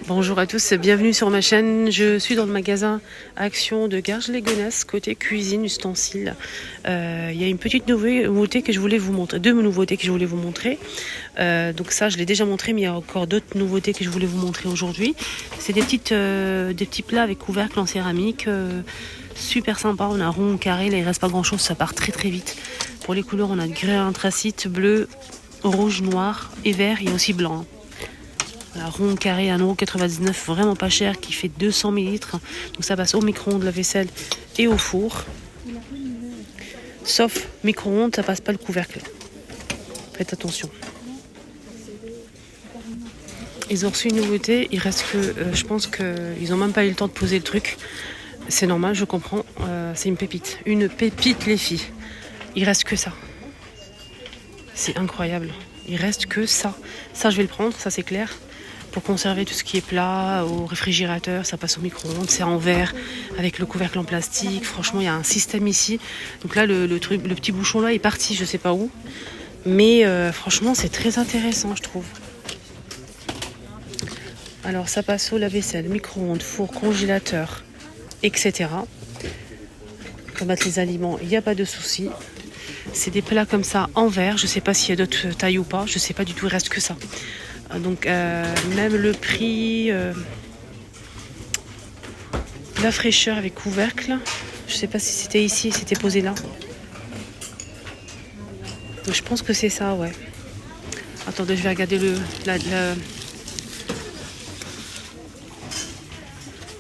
Bonjour à tous, bienvenue sur ma chaîne. Je suis dans le magasin Action de Garges-les-Gonesse, côté cuisine, ustensiles. Il y a une petite nouveauté que je voulais vous montrer, deux nouveautés que je voulais vous montrer. Donc ça, je l'ai déjà montré, mais il y a encore d'autres nouveautés que je voulais vous montrer aujourd'hui. C'est des petits plats avec couvercle en céramique, super sympa. On a rond, carré, là il reste pas grand chose, ça part très très vite. Pour les couleurs, on a gris, anthracite, bleu, rouge, noir et vert, il y a aussi blanc. La rond carré à 1,99€, vraiment pas cher, qui fait 200 ml. Donc ça passe au micro-ondes, la vaisselle et au four. Sauf micro-ondes, ça passe pas le couvercle. Faites attention. Ils ont reçu une nouveauté, il reste que, je pense qu'ils n'ont même pas eu le temps de poser le truc. C'est normal, je comprends. C'est une pépite. Une pépite, les filles. Il reste que ça. C'est incroyable. Il reste que ça. Ça, je vais le prendre, ça c'est clair. Pour conserver tout ce qui est plat au réfrigérateur, ça passe au micro-ondes, c'est en verre avec le couvercle en plastique. Franchement, il y a un système ici. Donc là, le petit bouchon là est parti, je sais pas où. Mais franchement, c'est très intéressant, je trouve. Alors, ça passe au lave-vaisselle, micro-ondes, four, congélateur, etc. Pour mettre les aliments, il n'y a pas de souci. C'est des plats comme ça en verre. Je sais pas s'il y a d'autres tailles ou pas. Je sais pas du tout, il reste que ça. Donc même le prix, la fraîcheur avec couvercle, je sais pas si c'était ici, c'était posé là. Donc, je pense que c'est ça, ouais. Attendez, je vais regarder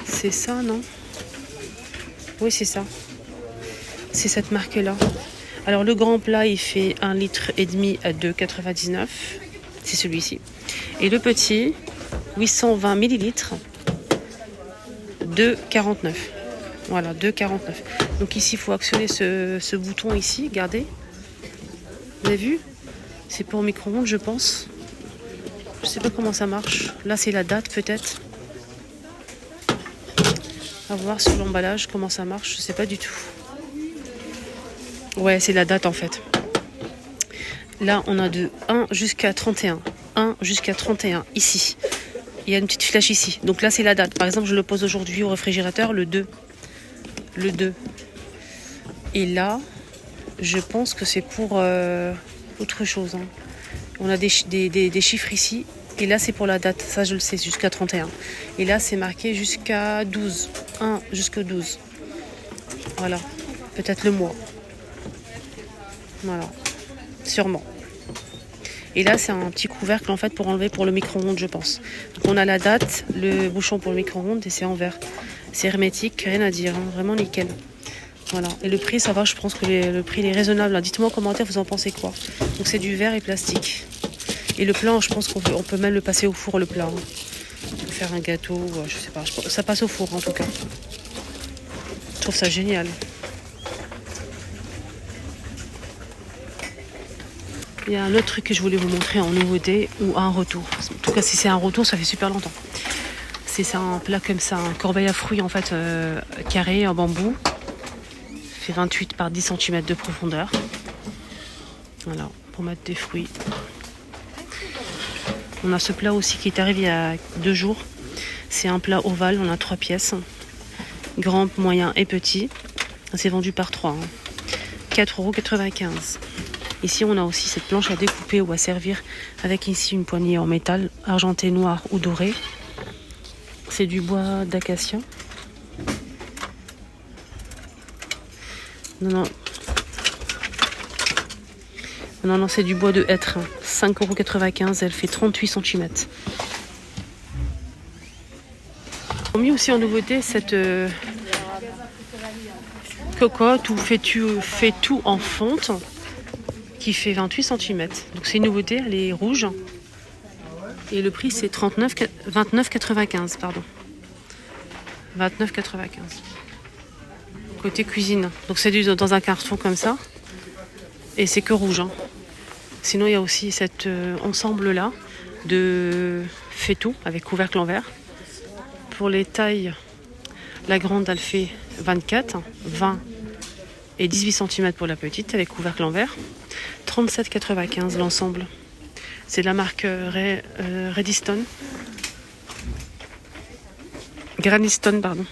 C'est ça, non? Oui, c'est ça. C'est cette marque-là. Alors le grand plat, il fait 1,5 litre à 2,99. C'est celui-ci. Et le petit, 820 millilitres, 2,49. Voilà, 2,49. Donc ici, il faut actionner ce bouton ici, regardez. Vous avez vu? C'est pour micro-ondes, je pense. Je sais pas comment ça marche. Là, c'est la date, peut-être. À voir sur l'emballage comment ça marche. Je sais pas du tout. Ouais, c'est la date, en fait. Là, on a de 1 jusqu'à 31. 1 jusqu'à 31, ici. Il y a une petite flèche ici. Donc là, c'est la date. Par exemple, je le pose aujourd'hui au réfrigérateur, le 2. Le 2. Et là, je pense que c'est pour autre chose. Hein. On a des chiffres ici. Et là, c'est pour la date. Ça, je le sais, jusqu'à 31. Et là, c'est marqué jusqu'à 12. 1 jusqu'à 12. Voilà. Peut-être le mois. Voilà. Sûrement. Et là, c'est un petit couvercle en fait pour enlever pour le micro-ondes, je pense. Donc on a la date, le bouchon pour le micro-ondes et c'est en verre. C'est hermétique, rien à dire, hein, vraiment nickel. Voilà. Et le prix, ça va, je pense que le prix est raisonnable. Hein. Dites-moi en commentaire, vous en pensez quoi? Donc c'est du verre et plastique. Et le plat, je pense qu'on peut même le passer au four, le plat. Hein. On peut faire un gâteau, je sais pas. Ça passe au four en tout cas. Je trouve ça génial. Il y a un autre truc que je voulais vous montrer en nouveauté ou un retour. En tout cas, si c'est un retour, ça fait super longtemps. C'est un plat comme ça, un corbeille à fruits en fait carré en bambou. Il fait 28 par 10 cm de profondeur. Voilà, pour mettre des fruits. On a ce plat aussi qui est arrivé il y a 2 jours. C'est un plat ovale, on a 3 pièces. Grand, moyen et petit. C'est vendu par 3. 4,95 €. Ici, on a aussi cette planche à découper ou à servir avec ici une poignée en métal, argenté, noir ou doré. C'est du bois d'acacia. Non, c'est du bois de hêtre. 5,95 €, elle fait 38 cm. On a mis aussi en nouveauté cette cocotte ou fait tout en fonte. Qui fait 28 cm. Donc c'est une nouveauté, elle est rouge. Et le prix c'est 29,95 €, pardon. 29,95 €. Côté cuisine. Donc c'est dans un carton comme ça. Et c'est que rouge. Hein. Sinon il y a aussi cet ensemble là de fait tout avec couvercle en verre. Pour les tailles, la grande elle fait 24, 20 et 18 cm pour la petite avec couvercle en verre. 37,95 € l'ensemble. C'est de la marque Redstone. Granite Stone, pardon.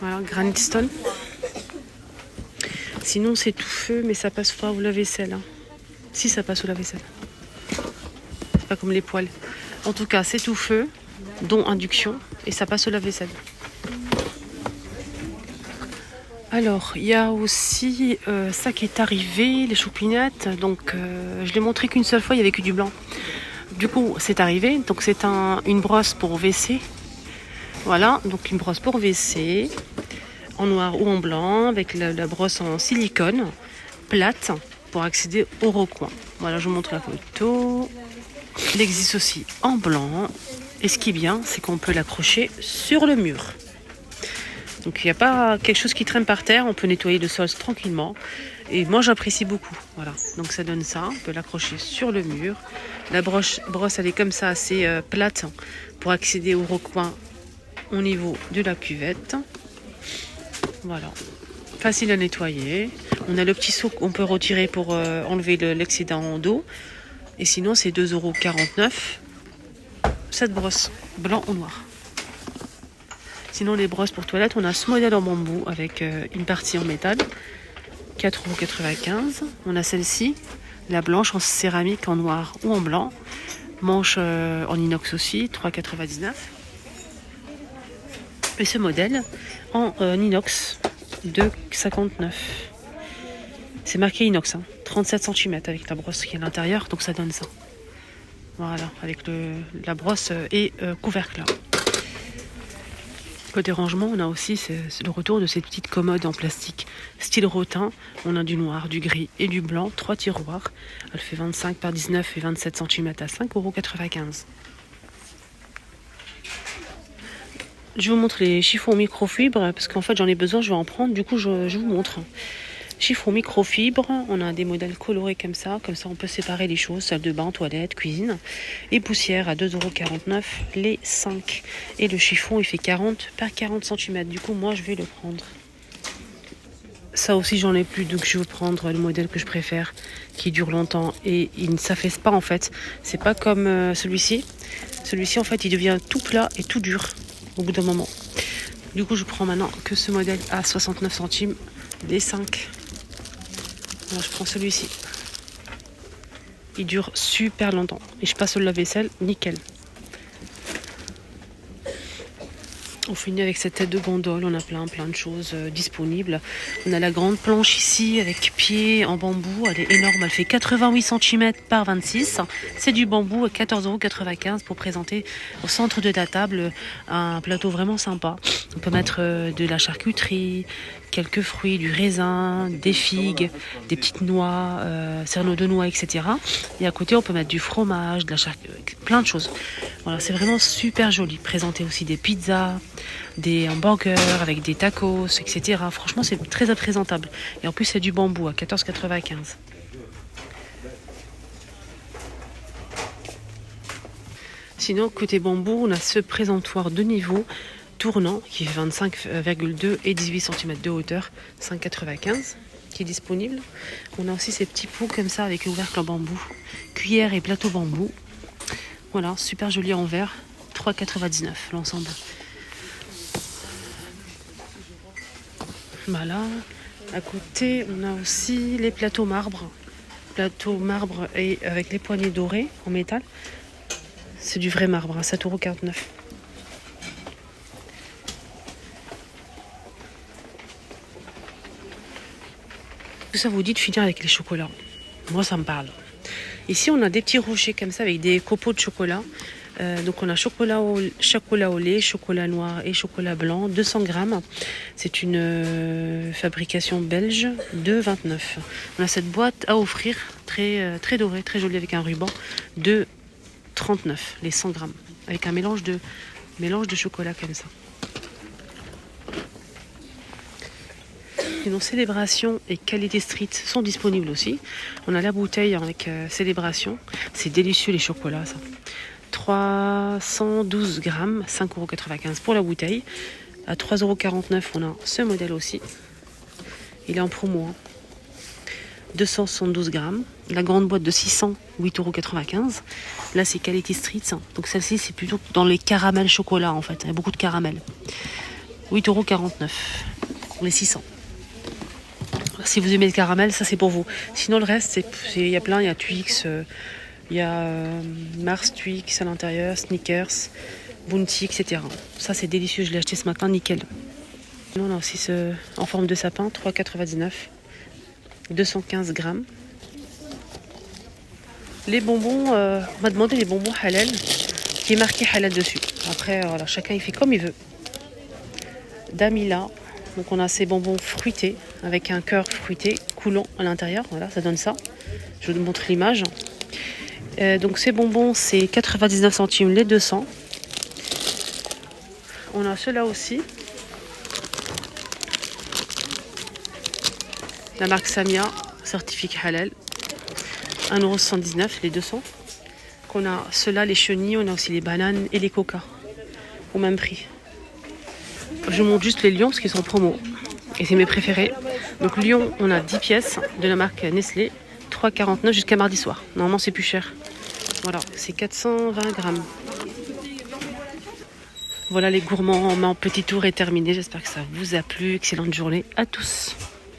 Voilà, Granite Stone. Sinon, c'est tout feu, mais ça passe pas au lave-vaisselle. Hein. Si, ça passe au lave-vaisselle. C'est pas comme les poêles. En tout cas, c'est tout feu, dont induction, et ça passe au lave-vaisselle. Alors, il y a aussi ça qui est arrivé, les choupinettes. Donc, je l'ai montré qu'une seule fois, il n'y avait que du blanc. Du coup, c'est arrivé. Donc, c'est une brosse pour WC. Voilà, donc une brosse pour WC, en noir ou en blanc, avec la brosse en silicone, plate, pour accéder au recoin. Voilà, je vous montre la photo. Il existe aussi en blanc. Et ce qui est bien, c'est qu'on peut l'accrocher sur le mur. Donc il n'y a pas quelque chose qui traîne par terre, on peut nettoyer le sol tranquillement. Et moi j'apprécie beaucoup. Voilà, donc ça donne ça, on peut l'accrocher sur le mur. La brosse elle est comme ça, assez plate, pour accéder au recoin au niveau de la cuvette. Voilà, facile à nettoyer. On a le petit seau qu'on peut retirer pour enlever l'excédent d'eau. Et sinon c'est 2,49 € cette brosse, blanc ou noir. Sinon, les brosses pour toilette, on a ce modèle en bambou avec une partie en métal, 4,95 €. On a celle-ci, la blanche en céramique, en noir ou en blanc. Manche en inox aussi, 3,99 €. Et ce modèle en inox, 2,59 €. C'est marqué inox, hein, 37 cm avec la brosse qui est à l'intérieur, donc ça donne ça. Voilà, avec la brosse et couvercle. Côté rangement, on a aussi le retour de ces petites commodes en plastique style rotin. On a du noir, du gris et du blanc, 3 tiroirs. Elle fait 25 par 19 et 27 cm à 5,95 €. Je vous montre les chiffons microfibres parce qu'en fait j'en ai besoin, je vais en prendre. Du coup, je vous montre. Chiffon microfibre, on a des modèles colorés comme ça on peut séparer les choses, salle de bain, toilette, cuisine. Et poussière à 2,49 € les 5. Et le chiffon il fait 40 par 40 cm, du coup moi je vais le prendre. Ça aussi j'en ai plus, donc je vais prendre le modèle que je préfère, qui dure longtemps et il ne s'affaisse pas en fait. C'est pas comme celui-ci. Celui-ci en fait il devient tout plat et tout dur au bout d'un moment. Du coup je prends maintenant que ce modèle à 69 centimes les 5. Alors, je prends celui-ci. Il dure super longtemps. Et je passe au lave-vaisselle, nickel. On finit avec cette tête de gondole. On a plein de choses disponibles. On a la grande planche ici avec pied en bambou. Elle est énorme. Elle fait 88 cm par 26. C'est du bambou à 14,95 € pour présenter au centre de la table un plateau vraiment sympa. On peut mettre de la charcuterie, quelques fruits, du raisin, des figues, des petites noix, cerneaux de noix, etc. Et à côté, on peut mettre du fromage, de la charcuterie, plein de choses. Voilà, c'est vraiment super joli. Présenter aussi des pizzas, des hamburgers avec des tacos, etc. Franchement, c'est très présentable. Et en plus, c'est du bambou à 14,95 €. Sinon, côté bambou, on a ce présentoir de niveau tournant qui fait 25,2 et 18 cm de hauteur, 5,95 € qui est disponible. On a aussi ces petits pots comme ça avec couvercle en bambou, cuillère et plateau bambou. Voilà, super joli en verre, 3,99 € l'ensemble. Voilà, à côté on a aussi les plateaux marbre. Plateau marbre et avec les poignées dorées en métal. C'est du vrai marbre, à 7,49 €. Ça vous dit de finir avec les chocolats. Moi, ça me parle. Ici, on a des petits rochers comme ça avec des copeaux de chocolat. Donc, on a chocolat au lait, chocolat noir et chocolat blanc, 200 grammes. C'est une fabrication belge de 29. On a cette boîte à offrir, très dorée, très jolie avec un ruban, de 39, les 100 grammes. Avec un mélange de chocolat comme ça. Sinon, Célébration et Qualité Street sont disponibles aussi. On a la bouteille avec Célébration. C'est délicieux les chocolats, ça. 312 grammes, 5,95 € pour la bouteille. À 3,49 €, on a ce modèle aussi. Il est en promo. Hein. 272 grammes. La grande boîte de 600, 8,95 €. Là, c'est Quality Streets. Donc celle-ci, c'est plutôt dans les caramels chocolat, en fait. Il y a beaucoup de caramel. 8,49 € pour les 600. Si vous aimez le caramel, ça c'est pour vous. Sinon, le reste, il y a plein. Il y a Twix, il y a Mars Twix à l'intérieur, Snickers, Bounty, etc. Ça, c'est délicieux. Je l'ai acheté ce matin, nickel. On a aussi en forme de sapin, 3,99 €. 215 grammes. Les bonbons, on m'a demandé les bonbons halal, qui est marqué halal dessus. Après, voilà, chacun il fait comme il veut. Damila. Donc on a ces bonbons fruités avec un cœur fruité coulant à l'intérieur. Voilà, ça donne ça. Je vous montre l'image. Donc ces bonbons, c'est 99 centimes les 200. On a ceux-là aussi. La marque Samia, certificat halal. 1,79 € les 200. On a ceux-là, les chenilles, on a aussi les bananes et les coca. Au même prix. Je vous montre juste les lions parce qu'ils sont en promo. Et c'est mes préférés. Donc Lion, on a 10 pièces de la marque Nestlé. 3,49 € jusqu'à mardi soir. Normalement, c'est plus cher. Voilà, c'est 420 grammes. Voilà, les gourmands, mon petit tour est terminé. J'espère que ça vous a plu. Excellente journée à tous.